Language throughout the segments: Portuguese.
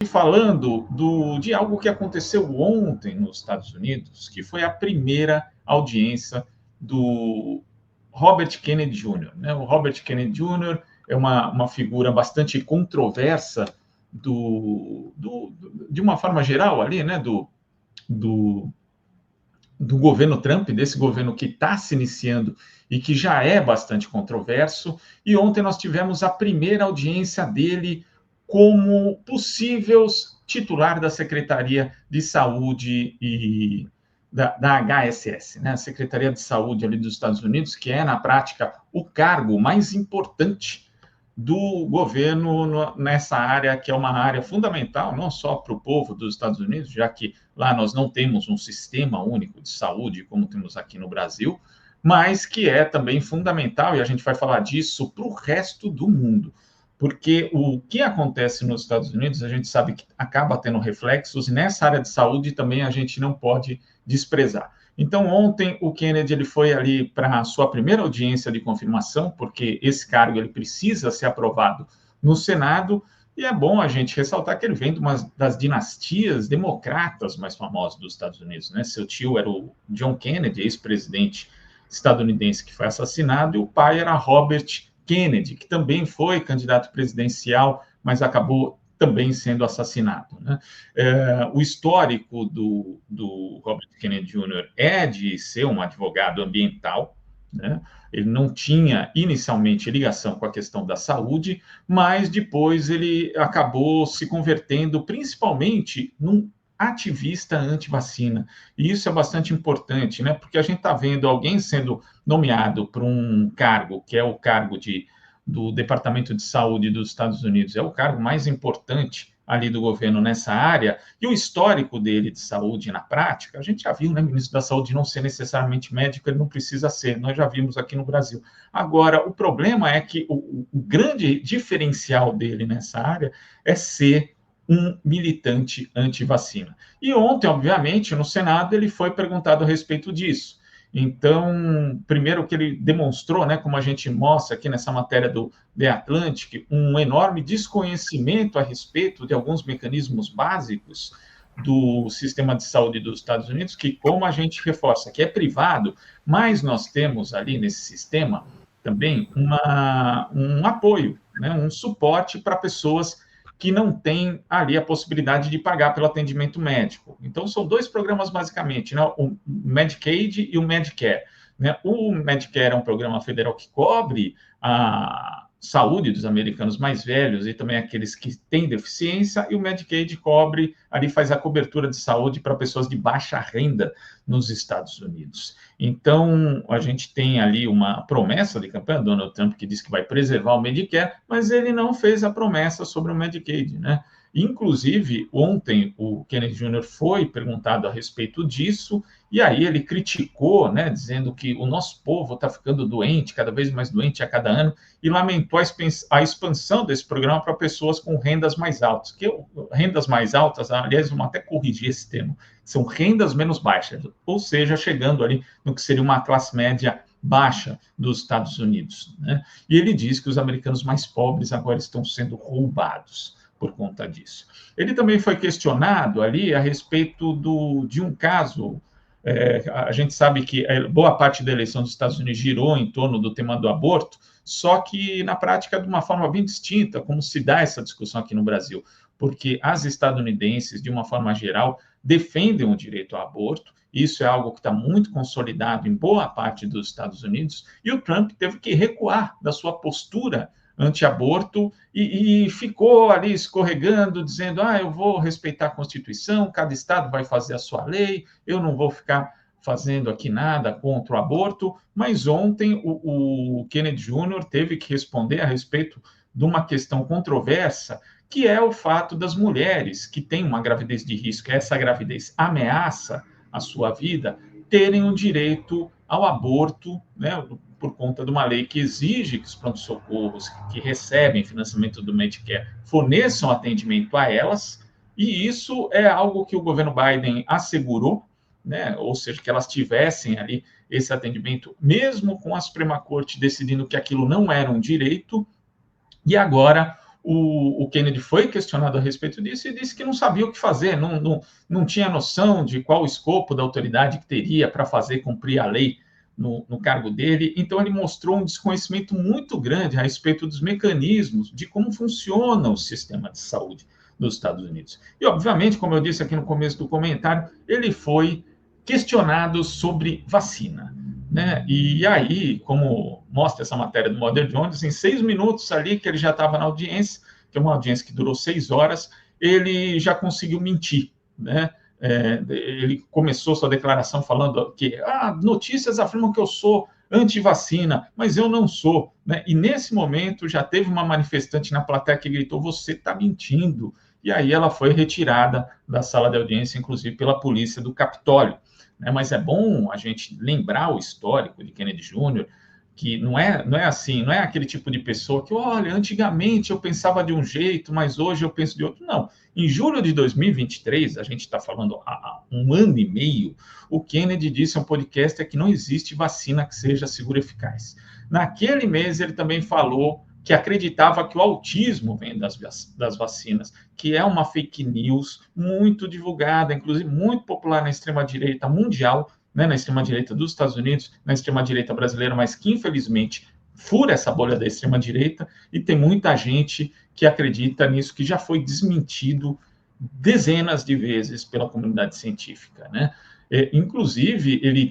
falando de algo que aconteceu ontem nos Estados Unidos, que foi a primeira audiência do Robert Kennedy Jr., né? O Robert Kennedy Jr. é uma figura bastante controversa de uma forma geral ali, né? Do governo Trump, desse governo que está se iniciando e que já é bastante controverso. E ontem nós tivemos a primeira audiência dele como possível titular da Secretaria de Saúde e da HSS, né? A Secretaria de Saúde ali dos Estados Unidos, que é, na prática, o cargo mais importante do governo nessa área, que é uma área fundamental, não só para o povo dos Estados Unidos, já que lá nós não temos um sistema único de saúde, como temos aqui no Brasil, mas que é também fundamental, e a gente vai falar disso, para o resto do mundo. Porque o que acontece nos Estados Unidos, a gente sabe que acaba tendo reflexos, e nessa área de saúde também a gente não pode desprezar. Então, ontem, o Kennedy ele foi ali para a sua primeira audiência de confirmação, porque esse cargo ele precisa ser aprovado no Senado, e é bom a gente ressaltar que ele vem de uma das dinastias democratas mais famosas dos Estados Unidos, né? Seu tio era o John Kennedy, ex-presidente estadunidense que foi assassinado, e o pai era Robert Kennedy, que também foi candidato presidencial, mas acabou também sendo assassinado, né? O histórico do Robert Kennedy Jr. é de ser um advogado ambiental, né? Ele não tinha inicialmente ligação com a questão da saúde, mas depois ele acabou se convertendo principalmente num ativista anti-vacina. E isso é bastante importante, né? Porque a gente está vendo alguém sendo nomeado para um cargo, que é o cargo do Departamento de Saúde dos Estados Unidos, é o cargo mais importante ali do governo nessa área, e o histórico dele de saúde na prática, a gente já viu, né, o ministro da Saúde não ser necessariamente médico, ele não precisa ser, nós já vimos aqui no Brasil. Agora, o problema é que o grande diferencial dele nessa área é ser um militante anti-vacina. E ontem, obviamente, no Senado, ele foi perguntado a respeito disso. Então, primeiro que ele demonstrou, né, como a gente mostra aqui nessa matéria do The Atlantic, um enorme desconhecimento a respeito de alguns mecanismos básicos do sistema de saúde dos Estados Unidos, que, como a gente reforça, que é privado, mas nós temos ali nesse sistema também um apoio, né, um suporte para pessoas que não têm ali a possibilidade de pagar pelo atendimento médico. Então, são dois programas, basicamente, né? O Medicaid e o Medicare. Né? O Medicare é um programa federal que cobre a saúde dos americanos mais velhos e também aqueles que têm deficiência, e o Medicaid cobre, ali faz a cobertura de saúde para pessoas de baixa renda nos Estados Unidos. Então, a gente tem ali uma promessa de campanha do Donald Trump que diz que vai preservar o Medicare, mas ele não fez a promessa sobre o Medicaid, né? Inclusive, ontem, o Kennedy Jr. foi perguntado a respeito disso, e aí ele criticou, né, dizendo que o nosso povo está ficando doente, cada vez mais doente a cada ano, e lamentou a expansão desse programa para pessoas com rendas mais altas. Rendas mais altas, aliás, vamos até corrigir esse termo, são rendas menos baixas, ou seja, chegando ali no que seria uma classe média baixa dos Estados Unidos, né? E ele diz que os americanos mais pobres agora estão sendo roubados por conta disso. Ele também foi questionado ali a respeito de um caso. A gente sabe que boa parte da eleição dos Estados Unidos girou em torno do tema do aborto, só que na prática de uma forma bem distinta, como se dá essa discussão aqui no Brasil, porque as estadunidenses, de uma forma geral, defendem o direito ao aborto. Isso é algo que está muito consolidado em boa parte dos Estados Unidos, e o Trump teve que recuar da sua postura anti-aborto e ficou ali escorregando, dizendo, eu vou respeitar a Constituição, cada estado vai fazer a sua lei, eu não vou ficar fazendo aqui nada contra o aborto, mas ontem o Kennedy Jr. teve que responder a respeito de uma questão controversa, que é o fato das mulheres que têm uma gravidez de risco, essa gravidez ameaça a sua vida, terem o direito ao aborto, né, por conta de uma lei que exige que os pronto-socorros que recebem financiamento do Medicare forneçam atendimento a elas, e isso é algo que o governo Biden assegurou, né, ou seja, que elas tivessem ali esse atendimento, mesmo com a Suprema Corte decidindo que aquilo não era um direito, e agora o Kennedy foi questionado a respeito disso e disse que não sabia o que fazer, não tinha noção de qual o escopo da autoridade que teria para fazer cumprir a lei no cargo dele. Então, ele mostrou um desconhecimento muito grande a respeito dos mecanismos de como funciona o sistema de saúde dos Estados Unidos. E, obviamente, como eu disse aqui no começo do comentário, ele foi questionado sobre vacina. Né? E aí, como mostra essa matéria do Modern Jones, em 6 minutos ali que ele já estava na audiência, que é uma audiência que durou 6 horas, ele já conseguiu mentir. Né? Ele começou sua declaração falando que notícias afirmam que eu sou anti-vacina, mas eu não sou. Né? E nesse momento já teve uma manifestante na plateia que gritou: você está mentindo. E aí ela foi retirada da sala de audiência, inclusive pela polícia do Capitólio. Né? Mas é bom a gente lembrar o histórico de Kennedy Jr., que não é assim, não é aquele tipo de pessoa que, olha, antigamente eu pensava de um jeito, mas hoje eu penso de outro. Não. Em julho de 2023, a gente está falando há 1 ano e meio, o Kennedy disse a um podcast que não existe vacina que seja segura e eficaz. Naquele mês, ele também falou que acreditava que o autismo vem das vacinas, que é uma fake news muito divulgada, inclusive muito popular na extrema-direita mundial, né, na extrema-direita dos Estados Unidos, na extrema-direita brasileira, mas que, infelizmente, fura essa bolha da extrema-direita, e tem muita gente que acredita nisso, que já foi desmentido dezenas de vezes pela comunidade científica, né? Inclusive, ele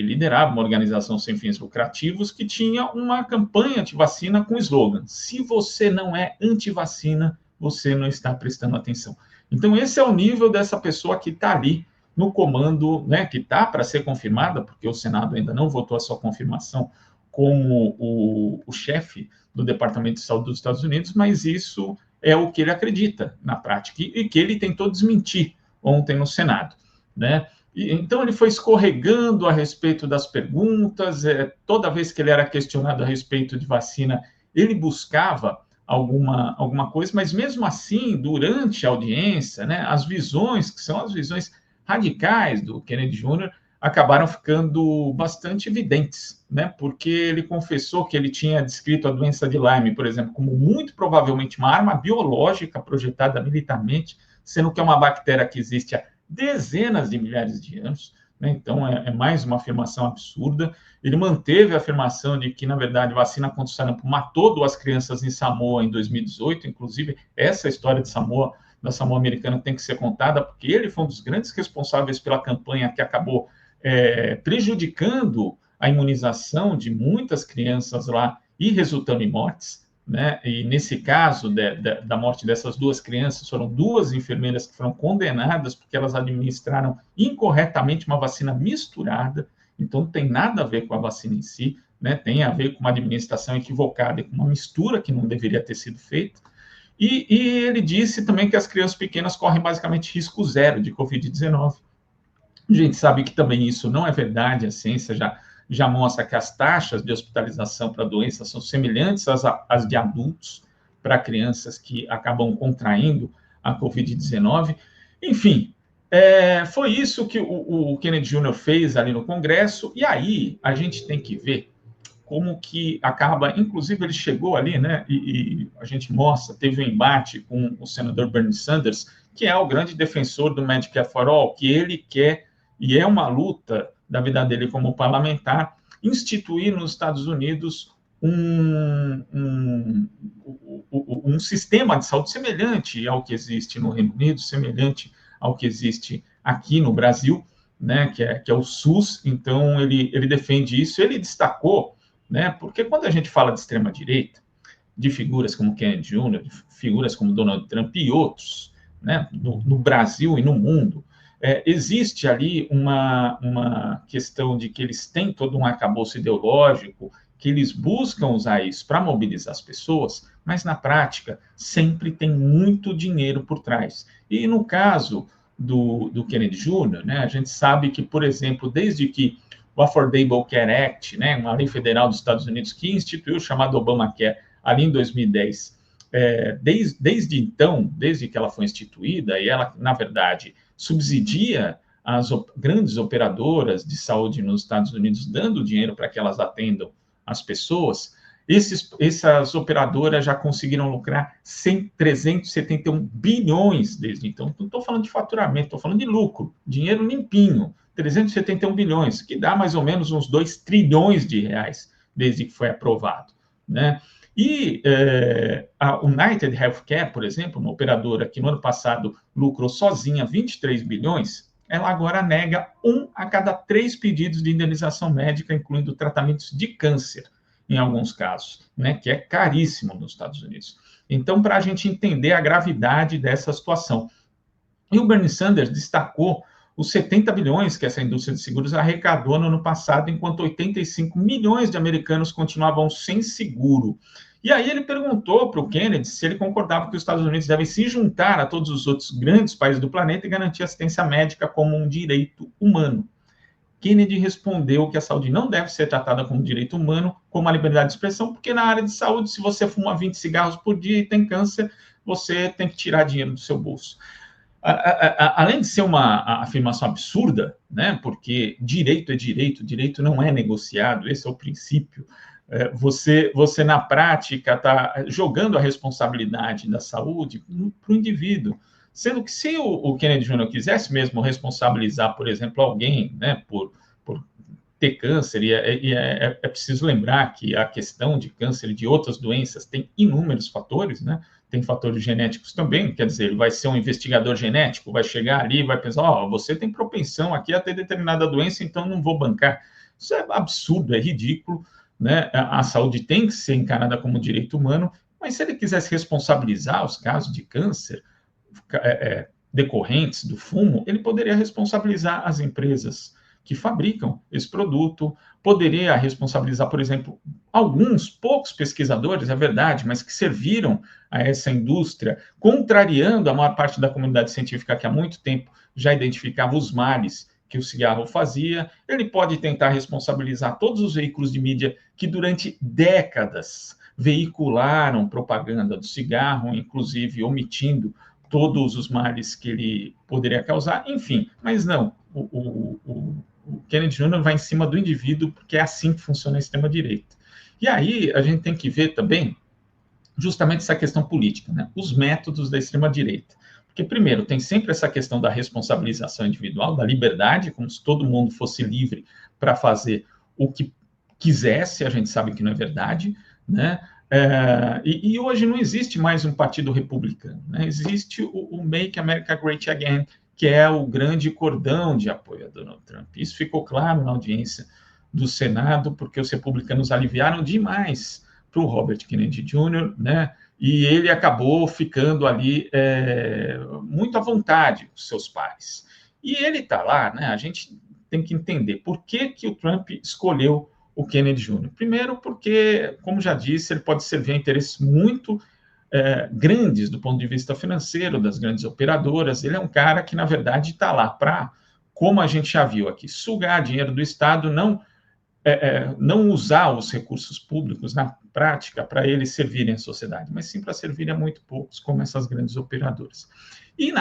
liderava uma organização sem fins lucrativos que tinha uma campanha anti-vacina com slogan: se você não é anti-vacina, você não está prestando atenção. Então, esse é o nível dessa pessoa que está ali no comando, né, que está para ser confirmada, porque o Senado ainda não votou a sua confirmação como o chefe do Departamento de Saúde dos Estados Unidos, mas isso é o que ele acredita na prática e que ele tentou desmentir ontem no Senado, né? Então, ele foi escorregando a respeito das perguntas, toda vez que ele era questionado a respeito de vacina, ele buscava alguma coisa, mas mesmo assim, durante a audiência, né, as visões, que são as visões radicais do Kennedy Jr., acabaram ficando bastante evidentes, né, porque ele confessou que ele tinha descrito a doença de Lyme, por exemplo, como muito provavelmente uma arma biológica projetada militarmente, sendo que é uma bactéria que existe há dezenas de milhares de anos, né? Então é mais uma afirmação absurda. Ele manteve a afirmação de que, na verdade, a vacina contra o sarampo matou 2 crianças em Samoa em 2018, inclusive essa história de Samoa, da Samoa americana, tem que ser contada, porque ele foi um dos grandes responsáveis pela campanha que acabou prejudicando a imunização de muitas crianças lá e resultando em mortes. Né? E nesse caso da morte dessas 2 crianças, foram 2 enfermeiras que foram condenadas porque elas administraram incorretamente uma vacina misturada, então não tem nada a ver com a vacina em si, né? Tem a ver com uma administração equivocada e com uma mistura que não deveria ter sido feita. E ele disse também que as crianças pequenas correm basicamente risco zero de Covid-19. A gente sabe que também isso não é verdade, a ciência já mostra que as taxas de hospitalização para doenças são semelhantes às de adultos para crianças que acabam contraindo a Covid-19. Enfim, foi isso que o Kennedy Jr. fez ali no Congresso, e aí a gente tem que ver como que acaba, inclusive ele chegou ali, né, e a gente mostra, teve um embate com o senador Bernie Sanders, que é o grande defensor do Medicare for All, que ele quer, e é uma luta da vida dele como parlamentar, instituir nos Estados Unidos um sistema de saúde semelhante ao que existe no Reino Unido, semelhante ao que existe aqui no Brasil, né, que é o SUS. Então, ele defende isso. Ele destacou, né, porque quando a gente fala de extrema-direita, de figuras como Kennedy Jr., de figuras como Donald Trump e outros, né, no Brasil e no mundo, existe ali uma questão de que eles têm todo um arcabouço ideológico, que eles buscam usar isso para mobilizar as pessoas, mas na prática sempre tem muito dinheiro por trás. E no caso do Kennedy Jr., né, a gente sabe que, por exemplo, desde que o Affordable Care Act, né, uma lei federal dos Estados Unidos que instituiu o chamado Obamacare ali em 2010, desde então, desde que ela foi instituída, e ela, na verdade, subsidia as grandes operadoras de saúde nos Estados Unidos, dando dinheiro para que elas atendam as pessoas, Essas operadoras já conseguiram lucrar 371 bilhões desde então. Não estou falando de faturamento, estou falando de lucro, dinheiro limpinho, 371 bilhões, que dá mais ou menos uns 2 trilhões de reais desde que foi aprovado, né? E a United Healthcare, por exemplo, uma operadora que no ano passado lucrou sozinha 23 bilhões, ela agora nega 1 a cada 3 pedidos de indenização médica, incluindo tratamentos de câncer, em alguns casos, né, que é caríssimo nos Estados Unidos. Então, para a gente entender a gravidade dessa situação. E o Bernie Sanders destacou os 70 bilhões que essa indústria de seguros arrecadou no ano passado, enquanto 85 milhões de americanos continuavam sem seguro. E aí ele perguntou para o Kennedy se ele concordava que os Estados Unidos devem se juntar a todos os outros grandes países do planeta e garantir assistência médica como um direito humano. Kennedy respondeu que a saúde não deve ser tratada como direito humano, como a liberdade de expressão, porque na área de saúde, se você fuma 20 cigarros por dia e tem câncer, você tem que tirar dinheiro do seu bolso. Além de ser uma afirmação absurda, né, porque direito é direito, direito não é negociado, esse é o princípio. Você na prática, está jogando a responsabilidade da saúde para o indivíduo. Sendo que se o Kennedy Jr. quisesse mesmo responsabilizar, por exemplo, alguém, né, por ter câncer, é preciso lembrar que a questão de câncer e de outras doenças tem inúmeros fatores, né? Tem fatores genéticos também, quer dizer, ele vai ser um investigador genético, vai chegar ali e vai pensar, você tem propensão aqui a ter determinada doença, então não vou bancar. Isso é absurdo, é ridículo, né? A saúde tem que ser encarada como direito humano, mas se ele quisesse responsabilizar os casos de câncer decorrentes do fumo, ele poderia responsabilizar as empresas que fabricam esse produto, poderia responsabilizar, por exemplo, alguns poucos pesquisadores, é verdade, mas que serviram a essa indústria, contrariando a maior parte da comunidade científica que há muito tempo já identificava os males que o cigarro fazia. Ele pode tentar responsabilizar todos os veículos de mídia que durante décadas veicularam propaganda do cigarro, inclusive omitindo todos os males que ele poderia causar, enfim, mas não, o Kennedy Jr. vai em cima do indivíduo, porque é assim que funciona a extrema-direita. E aí a gente tem que ver também justamente essa questão política, né? Os métodos da extrema-direita. Porque, primeiro, tem sempre essa questão da responsabilização individual, da liberdade, como se todo mundo fosse livre para fazer o que quisesse, a gente sabe que não é verdade, né? E hoje não existe mais um partido republicano, né? Existe o Make America Great Again, que é o grande cordão de apoio a Donald Trump. Isso ficou claro na audiência do Senado, porque os republicanos aliviaram demais para o Robert Kennedy Jr., né? E ele acabou ficando ali muito à vontade com seus pares. E ele está lá, né? A gente tem que entender por que o Trump escolheu o Kennedy Jr. Primeiro, porque, como já disse, ele pode servir a interesses muito grandes do ponto de vista financeiro das grandes operadoras. Ele é um cara que, na verdade, está lá para, como a gente já viu aqui, sugar dinheiro do Estado, não usar os recursos públicos na prática para eles servirem à sociedade, mas sim para servirem a muito poucos, como essas grandes operadoras. E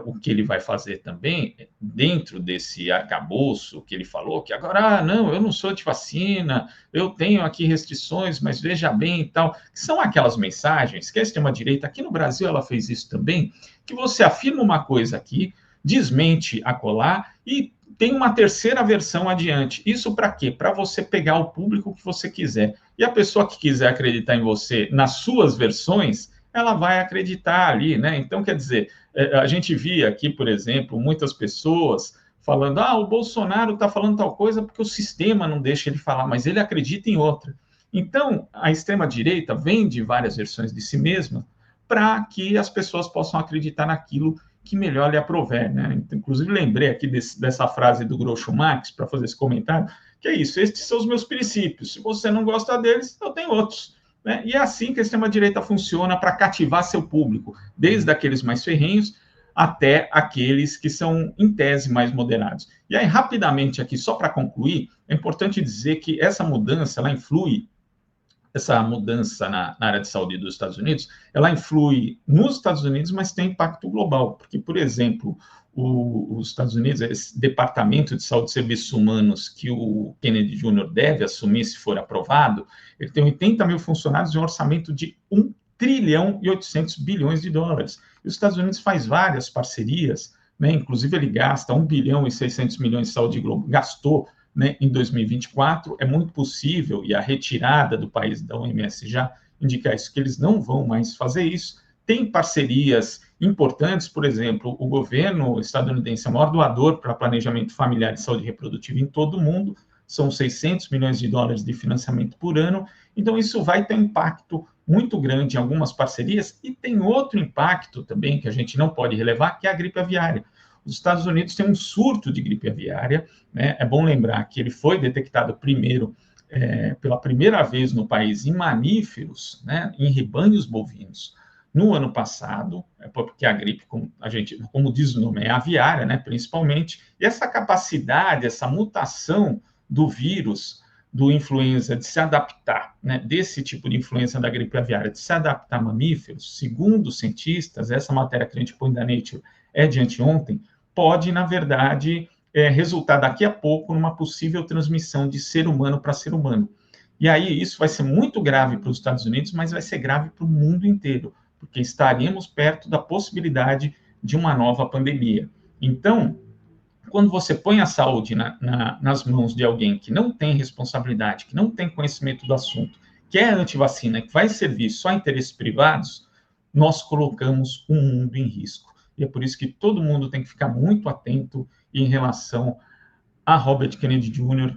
o que ele vai fazer também, dentro desse arcabouço que ele falou, que agora, não, eu não sou antivacina, eu tenho aqui restrições, mas veja bem e tal, que são aquelas mensagens que a extrema-direita, aqui no Brasil ela fez isso também, que você afirma uma coisa aqui, desmente acolá e tem uma terceira versão adiante. Isso para quê? Para você pegar o público que você quiser. E a pessoa que quiser acreditar em você nas suas versões, ela vai acreditar ali, né? Então, quer dizer, a gente via aqui, por exemplo, muitas pessoas falando, o Bolsonaro está falando tal coisa porque o sistema não deixa ele falar, mas ele acredita em outra. Então, a extrema-direita vende várias versões de si mesma para que as pessoas possam acreditar naquilo que melhor lhe aprover, né? Então, inclusive, lembrei aqui dessa frase do Groucho Marx para fazer esse comentário, que é isso, estes são os meus princípios, se você não gosta deles, eu tenho outros. Né? E é assim que a extrema-direita funciona para cativar seu público, desde aqueles mais ferrenhos até aqueles que são, em tese, mais moderados. E aí, rapidamente aqui, só para concluir, é importante dizer que essa mudança ela influi essa mudança na área de saúde dos Estados Unidos, ela influi nos Estados Unidos, mas tem impacto global, porque, por exemplo, os Estados Unidos, esse Departamento de Saúde e Serviços Humanos que o Kennedy Jr. deve assumir se for aprovado, ele tem 80 mil funcionários e um orçamento de 1 trilhão e 800 bilhões de dólares. E os Estados Unidos faz várias parcerias, né? Inclusive ele gasta 1 bilhão e 600 milhões de saúde global, gastou, né, em 2024, é muito possível, e a retirada do país da OMS já indica isso, que eles não vão mais fazer isso. Tem parcerias importantes, por exemplo, o governo estadunidense é o maior doador para planejamento familiar e saúde reprodutiva em todo o mundo, são 600 milhões de dólares de financiamento por ano, então isso vai ter um impacto muito grande em algumas parcerias, e tem outro impacto também que a gente não pode relevar, que é a gripe aviária. Os Estados Unidos têm um surto de gripe aviária, né? É bom lembrar que ele foi detectado primeiro, pela primeira vez no país, em mamíferos, né? Em rebanhos bovinos, no ano passado, porque a gripe, como diz o nome, é aviária, né? Principalmente, e essa capacidade, essa mutação do vírus, do influenza, de se adaptar, né? Desse tipo de influenza da gripe aviária, de se adaptar a mamíferos, segundo os cientistas, essa matéria que a gente põe da Nature é de anteontem, pode, na verdade, resultar daqui a pouco numa possível transmissão de ser humano para ser humano. E aí isso vai ser muito grave para os Estados Unidos, mas vai ser grave para o mundo inteiro, porque estaremos perto da possibilidade de uma nova pandemia. Então, quando você põe a saúde nas mãos de alguém que não tem responsabilidade, que não tem conhecimento do assunto, que é antivacina, que vai servir só a interesses privados, nós colocamos o mundo em risco. E é por isso que todo mundo tem que ficar muito atento em relação a Robert Kennedy Jr.,